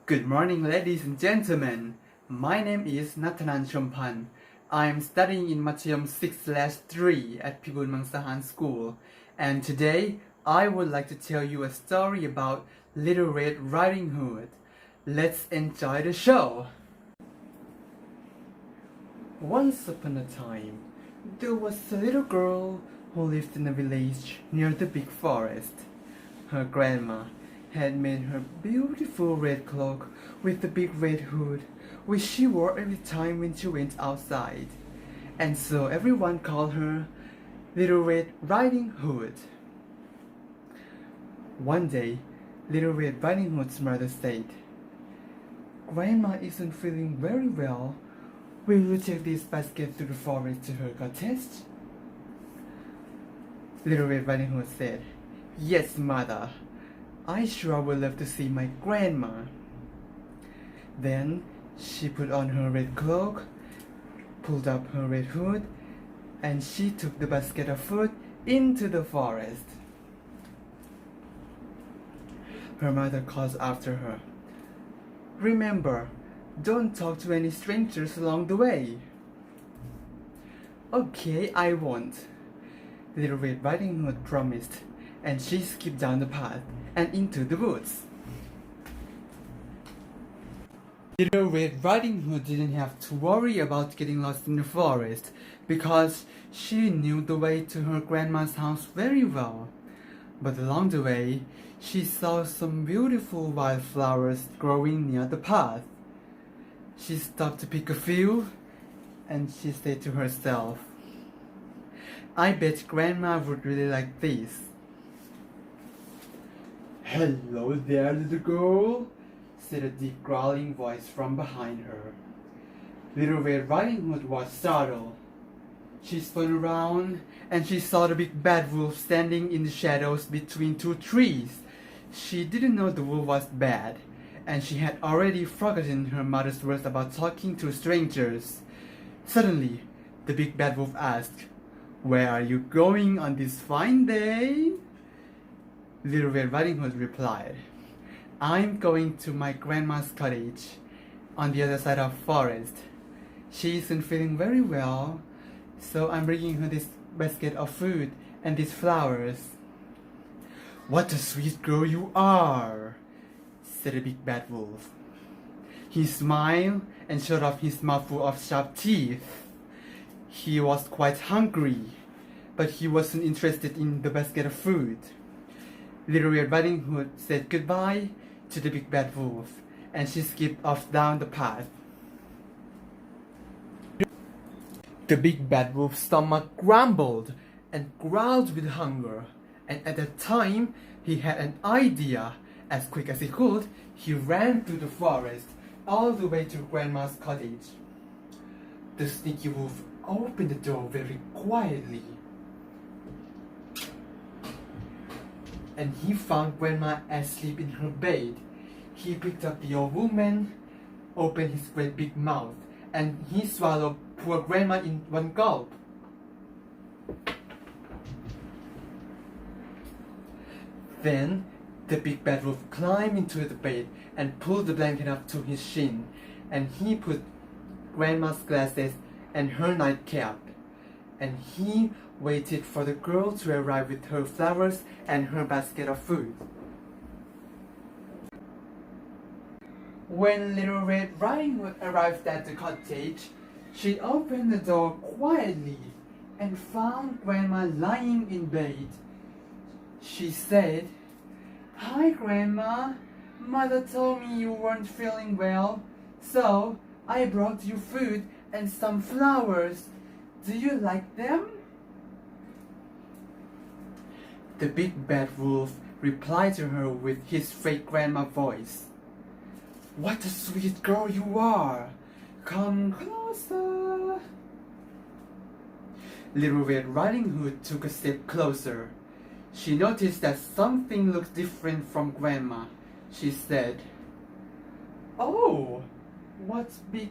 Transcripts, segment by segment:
Good morning, ladies and gentlemen. My name is Natty. I am studying in Mathayom 6/3 at Pibun Mangsahan School, and today I would like to tell you a story about Little Red Riding Hood. Let's enjoy the show. Once upon a time, there was a little girl who lived in a village near the big forest. Her grandma had made her beautiful red cloak with the big red hood, which she wore every time when she went outside, and so everyone called her Little Red Riding Hood. One day, Little Red Riding Hood's mother said, "Grandma isn't feeling very well. Will you take this basket to the forest to her cottage?" Little Red Riding Hood said, "Yes, mother. I sure would love to see my grandma." Then she put on her red cloak, pulled up her red hood, and she took the basket of food into the forest. Her mother calls after her, "Remember, don't talk to any strangers along the way." "Okay, I won't," Little Red Riding Hood promised, and she skipped down the path and into the woods. Little Red Riding Hood didn't have to worry about getting lost in the forest because she knew the way to her grandma's house very well. But along the way, she saw some beautiful wildflowers growing near the path. She stopped to pick a few, and she said to herself, "I bet Grandma would really like these." "Hello there, little girl," said a deep growling voice from behind her. Little Red Riding Hood was startled. She spun around and she saw the big bad wolf standing in the shadows between two trees. She didn't know the wolf was bad, and she had already forgotten her mother's words about talking to strangers. Suddenly, the big bad wolf asked, "Where are you going on this fine day?" Little Red Riding Hood replied, "I'm going to my grandma's cottage on the other side of the forest. She isn't feeling very well, so I'm bringing her this basket of food and these flowers." "What a sweet girl you are," said the big bad wolf. He smiled and showed off his mouthful of sharp teeth. He was quite hungry, but he wasn't interested in the basket of food. Little Red Riding Hood said goodbye to the big bad wolf, and she skipped off down the path. The big bad wolf's stomach grumbled and growled with hunger, and at that time he had an idea. As quick as he could, he ran through the forest all the way to Grandma's cottage. The sneaky wolf opened the door very quietly, and he found Grandma asleep in her bed. He picked up the old woman, opened his great big mouth, and he swallowed poor Grandma in one gulp. Then the big bad wolf climbed into the bed and pulled the blanket up to his chin, and he put Grandma's glasses and her nightcap, and he waited for the girl to arrive with her flowers and her basket of food. When Little Red Riding Hood arrived at the cottage, she opened the door quietly and found Grandma lying in bed. She said, "Hi, Grandma. Mother told me you weren't feeling well, so I brought you food and some flowers. Do you like them?" The big bad wolf replied to her with his fake grandma voice, "What a sweet girl you are. Come closer." Little Red Riding Hood took a step closer. She noticed that something looked different from Grandma. She said, "Oh, what big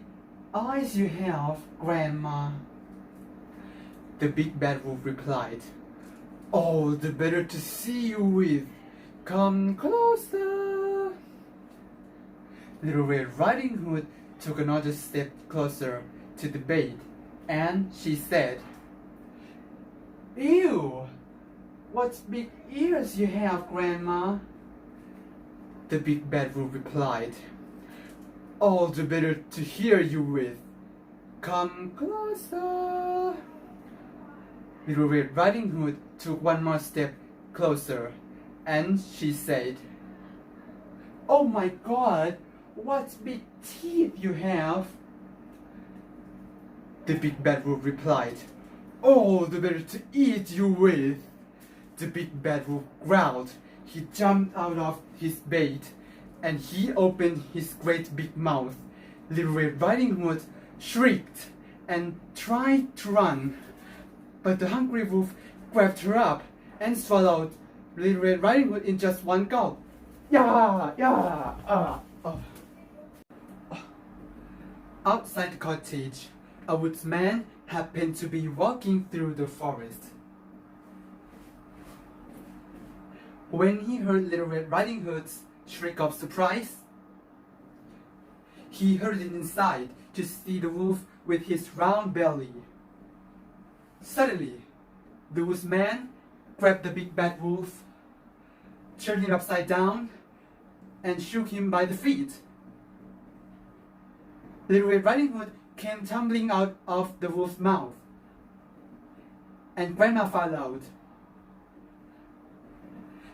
eyes you have, Grandma." The big bad wolf replied, "All the better to see you with. Come closer." Little Red Riding Hood took another step closer to the bed, and she said, "Ew! What big ears you have, Grandma!" The big bad wolf replied, "All the better to hear you with. Come closer." Little Red Riding Hood took one more step closer, and she said, "Oh my God, what big teeth you have!" The big bad wolf replied, "All the better to eat you with." The big bad wolf growled. He jumped out of his bed, and he opened his great big mouth. Little Red Riding Hood shrieked and tried to run, but the hungry wolf grabbed her up and swallowed Little Red Riding Hood in just one gulp. Outside the cottage, a woodsman happened to be walking through the forest. When he heard Little Red Riding Hood's shriek of surprise, he hurried inside to see the wolf with his round belly. Suddenly, the woodsman grabbed the big bad wolf, turned it upside down, and shook him by the feet. Little Red Riding Hood came tumbling out of the wolf's mouth, and Grandma followed.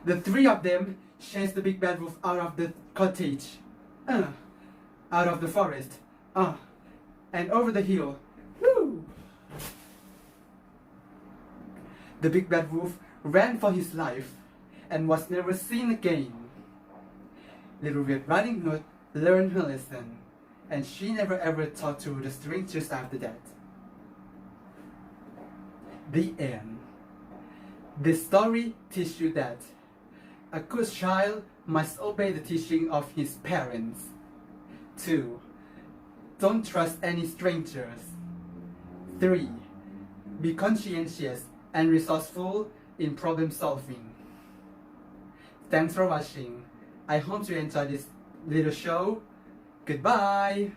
The three of them chased the big bad wolf out of the cottage, out of the forest, and over the hill. Woo! The big bad wolf ran for his life and was never seen again. Little Red Riding Hood learned her lesson, and she never ever talked to the strangers after that. The end. This story teaches you that a good child must obey the teaching of his parents. 2. Don't trust any strangers. 3. Be conscientious and resourceful in problem solving. Thanks for watching. I hope you enjoyed this little show. Goodbye!